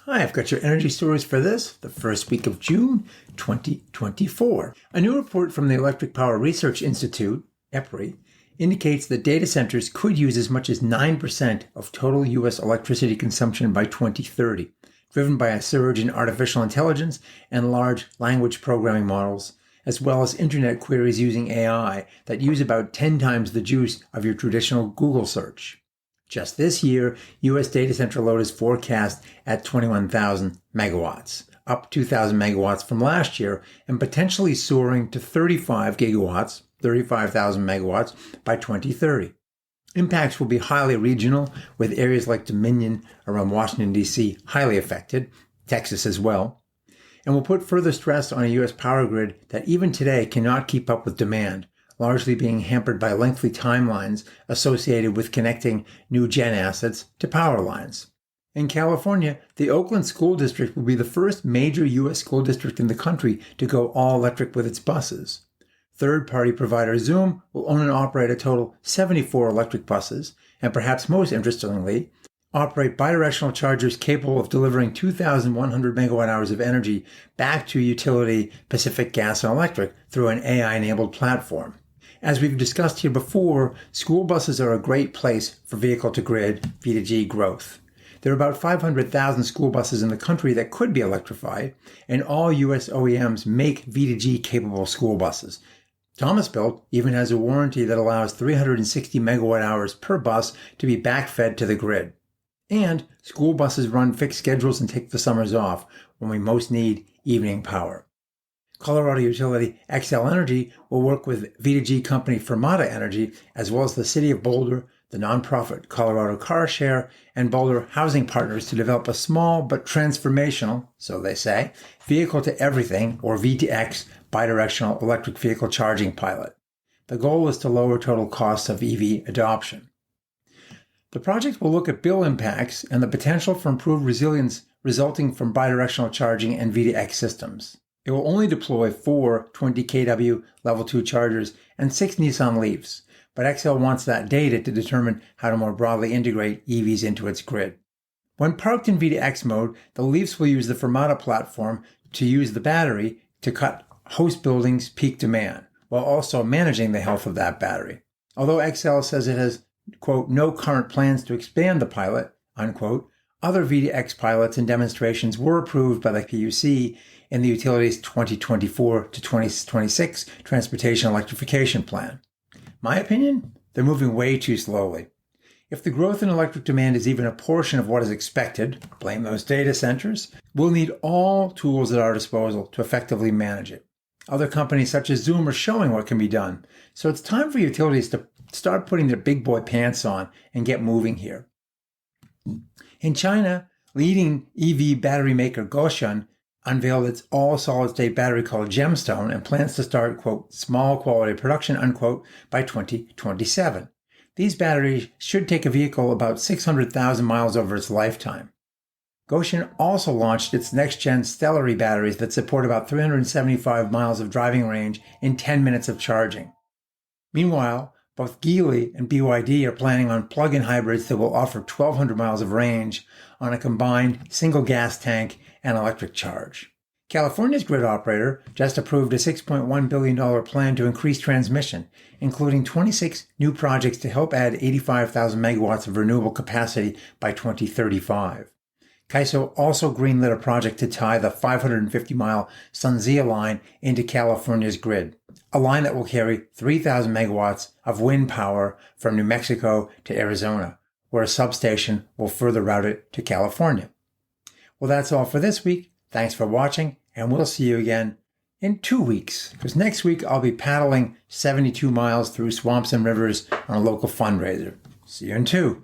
Hi, I've got your energy stories for the first week of June 2024. A new report from the Electric Power Research Institute, EPRI, indicates that data centers could use as much as 9% of total U.S. electricity consumption by 2030, driven by a surge in artificial intelligence and large language programming models, as well as internet queries using AI that use about 10 times the juice of your traditional Google search. Just this year, U.S. data center load is forecast at 21,000 megawatts, up 2,000 megawatts from last year, and potentially soaring to 35 gigawatts, 35,000 megawatts, by 2030. Impacts will be highly regional, with areas like Dominion around Washington, D.C. highly affected, Texas as well, and will put further stress on a U.S. power grid that even today cannot keep up with demand, largely being hampered by lengthy timelines associated with connecting new gen assets to power lines. In California, the Oakland School District will be the first major U.S. school district in the country to go all electric with its buses. Third-party provider Zoom will own and operate a total 74 electric buses, and perhaps most interestingly, operate bidirectional chargers capable of delivering 2,100 megawatt hours of energy back to utility Pacific Gas and Electric through an AI-enabled platform. As we've discussed here before, school buses are a great place for vehicle-to-grid, V2G growth. There are about 500,000 school buses in the country that could be electrified, and all U.S. OEMs make V2G-capable school buses. Thomas-Built even has a warranty that allows 360 megawatt hours per bus to be backfed to the grid. And school buses run fixed schedules and take the summers off when we most need evening power. Colorado utility Xcel Energy will work with V2G company Fermata Energy, as well as the City of Boulder, the nonprofit Colorado Car Share, and Boulder Housing Partners to develop a small but transformational, so they say, vehicle-to-everything, or V2X, bidirectional electric vehicle charging pilot. The goal is to lower total costs of EV adoption. The project will look at bill impacts and the potential for improved resilience resulting from bidirectional charging and V2X systems. It will only deploy 4 20 kW Level 2 chargers and 6 Nissan Leafs, but Xcel wants that data to determine how to more broadly integrate EVs into its grid. When parked in V2X mode, the Leafs will use the Fermata platform to use the battery to cut host buildings' peak demand, while also managing the health of that battery. Although Xcel says it has, quote, no current plans to expand the pilot, unquote, other V2X pilots and demonstrations were approved by the PUC in the utility's 2024 to 2026 Transportation Electrification Plan. My opinion? They're moving way too slowly. If the growth in electric demand is even a portion of what is expected, blame those data centers, we'll need all tools at our disposal to effectively manage it. Other companies such as Zoom are showing what can be done, so it's time for utilities to start putting their big boy pants on and get moving here. In China, leading EV battery maker Goshun unveiled its all-solid-state battery called Gemstone and plans to start, quote, small quality production, unquote, by 2027. These batteries should take a vehicle about 600,000 miles over its lifetime. Goshun also launched its next-gen Stellary batteries that support about 375 miles of driving range in 10 minutes of charging. Meanwhile, both Geely and BYD are planning on plug-in hybrids that will offer 1,200 miles of range on a combined single gas tank and electric charge. California's grid operator just approved a $6.1 billion plan to increase transmission, including 26 new projects to help add 85,000 megawatts of renewable capacity by 2035. CAISO also greenlit a project to tie the 550-mile SunZia line into California's grid, a line that will carry 3,000 megawatts of wind power from New Mexico to Arizona, where a substation will further route it to California. Well, that's all for this week. Thanks for watching, and we'll see you again in 2 weeks, because next week I'll be paddling 72 miles through swamps and rivers on a local fundraiser. See you in 2.